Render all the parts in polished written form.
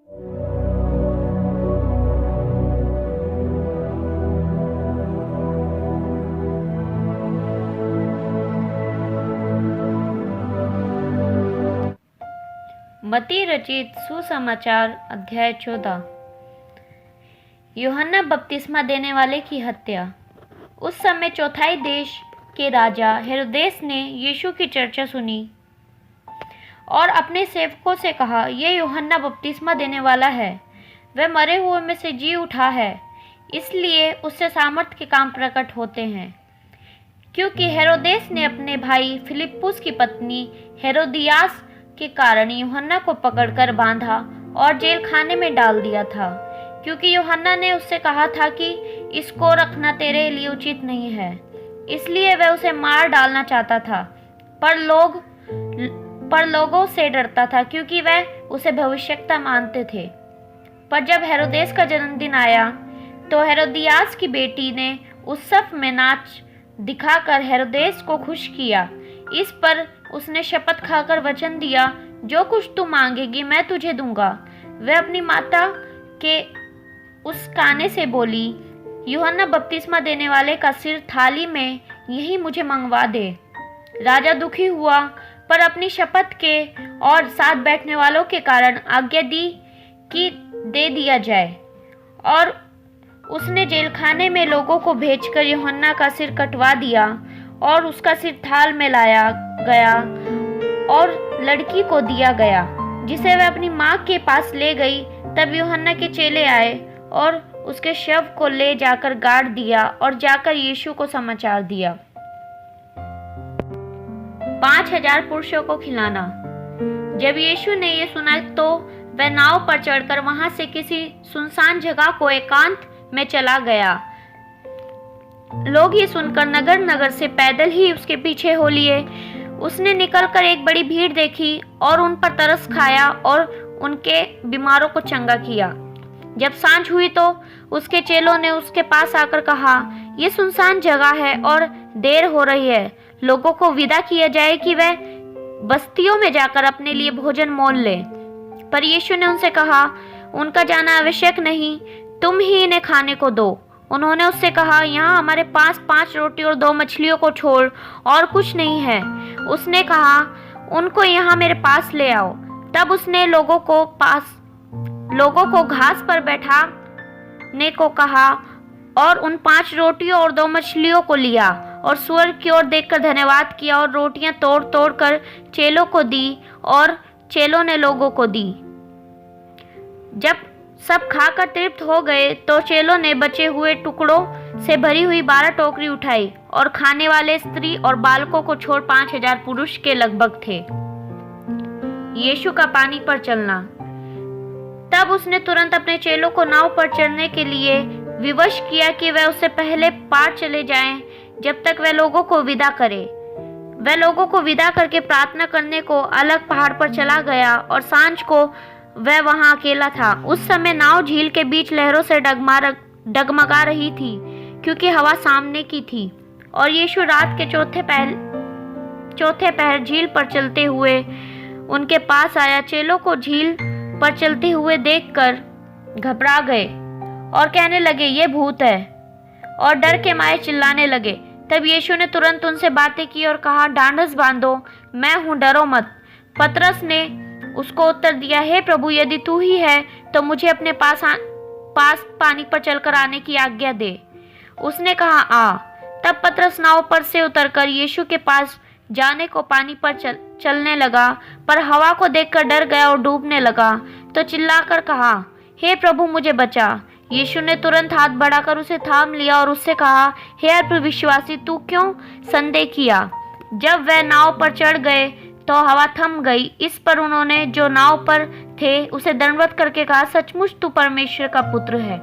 मत्ती रचित सुसमाचार अध्याय 14। यूहन्ना बपतिस्मा देने वाले की हत्या। उस समय चौथाई देश के राजा हेरोदेस ने यीशु की चर्चा सुनी और अपने सेवकों से कहा, यह यूहन्ना बपतिस्मा देने वाला है, वह मरे हुए में से जी उठा है, इसलिए उससे सामर्थ्य के काम प्रकट होते हैं। क्योंकि हेरोदेस ने अपने भाई फिलिप्पुस की पत्नी हेरोदियास के कारण यूहन्ना को पकड़कर बांधा और जेल खाने में डाल दिया था, क्योंकि यूहन्ना ने उससे कहा था कि इसको रखना तेरे लिए उचित नहीं है। इसलिए वह उसे मार डालना चाहता था, पर लोगों से डरता था, क्योंकि वह उसे भविष्यवक्ता मानते थे। पर जब हेरोदेस का जन्मदिन आया तो हेरोदियास की बेटी ने उत्सव में नाच दिखाकर हेरोदेस को खुश किया। इस पर उसने शपथ खाकर वचन दिया, जो कुछ तू मांगेगी मैं तुझे दूंगा। वह अपनी माता के उस काने से बोली, यूहन्ना बपतिस्मा देने वाले का सिर थाली में यही मुझे मंगवा दे। राजा दुखी हुआ, पर अपनी शपथ के और साथ बैठने वालों के कारण आज्ञा दी कि दे दिया जाए, और उसने जेलखाने में लोगों को भेजकर यूहन्ना का सिर कटवा दिया और उसका सिर थाल में लाया गया और लड़की को दिया गया, जिसे वह अपनी माँ के पास ले गई। तब यूहन्ना के चेले आए और उसके शव को ले जाकर गाड़ दिया और जाकर यीशु को समाचार दिया। 5000 पुरुषों को खिलाना। जब यीशु ने ये सुना तो वह नाव पर चढ़कर वहां से किसी सुनसान जगह को एकांत में चला गया। लोग ये सुनकर नगर नगर से पैदल ही उसके पीछे हो लिए। उसने निकलकर एक बड़ी भीड़ देखी और उन पर तरस खाया और उनके बीमारों को चंगा किया। जब सांझ हुई तो उसके चेलों ने उसके पास आकर कहा, ये सुनसान जगह है और देर हो रही है, लोगों को विदा किया जाए कि वह बस्तियों में जाकर अपने लिए भोजन मोल ले। पर यीशु ने उनसे कहा, उनका जाना आवश्यक नहीं, तुम ही इन्हें खाने को दो। उन्होंने उससे कहा, यहाँ हमारे पास 5 रोटी और 2 मछलियों को छोड़ और कुछ नहीं है। उसने कहा, उनको यहाँ मेरे पास ले आओ। तब उसने लोगों को घास पर बैठाने को कहा और उन 5 रोटियों और 2 मछलियों को लिया और स्वर्ग की ओर देखकर धन्यवाद किया और रोटियां तोड़ तोड़ कर चेलों को दी और चेलों ने लोगों को दी। जब सब खाकर तृप्त हो गए तो चेलों ने बचे हुए टुकड़ों से भरी हुई 12 टोकरी उठाई और खाने वाले स्त्री और बालकों को छोड़ 5000 पुरुष के लगभग थे। यीशु का पानी पर चलना। तब उसने तुरंत अपने चेलों को नाव पर चढ़ने के लिए विवश किया कि वह उससे पहले पार चले जाएं, जब तक वह लोगों को विदा करे। वह लोगों को विदा करके प्रार्थना करने को अलग पहाड़ पर चला गया और सांझ को वह वहां अकेला था। उस समय नाव झील के बीच लहरों से डगमगा रही थी, क्योंकि हवा सामने की थी। और यीशु रात के चौथे पहर झील पर चलते हुए उनके पास आया। चेलों को झील पर चलते हुए देखकर घबरा गए और कहने लगे, ये भूत है, और डर के मारे चिल्लाने लगे। तब यीशु ने तुरंत उनसे बातें की और कहा, ढांढस बांधो, मैं हूँ, डरो मत। पतरस ने उसको उत्तर दिया, हे प्रभु, यदि तू ही है तो मुझे अपने पास पानी पर चलकर आने की आज्ञा दे। उसने कहा, आ। तब पतरस नाव पर से उतरकर यीशु के पास जाने को पानी पर चलने लगा, पर हवा को देखकर डर गया और डूबने लगा, तो चिल्लाकर कहा, हे प्रभु, मुझे बचा। यीशु ने तुरंत हाथ बढ़ाकर उसे थाम लिया और उससे कहा, हे अल्पविश्वासी, तू क्यों संदेह किया? जब वह नाव पर चढ़ गए तो हवा थम गई। इस पर उन्होंने जो नाव पर थे उसे दंडवत करके कहा, सचमुच तू परमेश्वर का पुत्र है।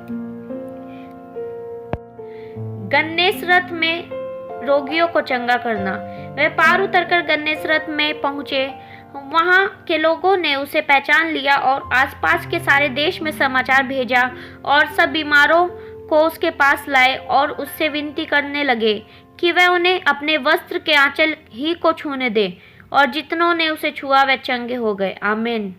गन्नेसरत में रोगियों को चंगा करना। वह पार उतरकर गन्नेसरत में पहुंचे। वहां के लोगों ने उसे पहचान लिया और आसपास के सारे देश में समाचार भेजा और सब बीमारों को उसके पास लाए और उससे विनती करने लगे कि वह उन्हें अपने वस्त्र के आंचल ही को छूने दे, और जितनों ने उसे छुआ वे चंगे हो गए। आमीन।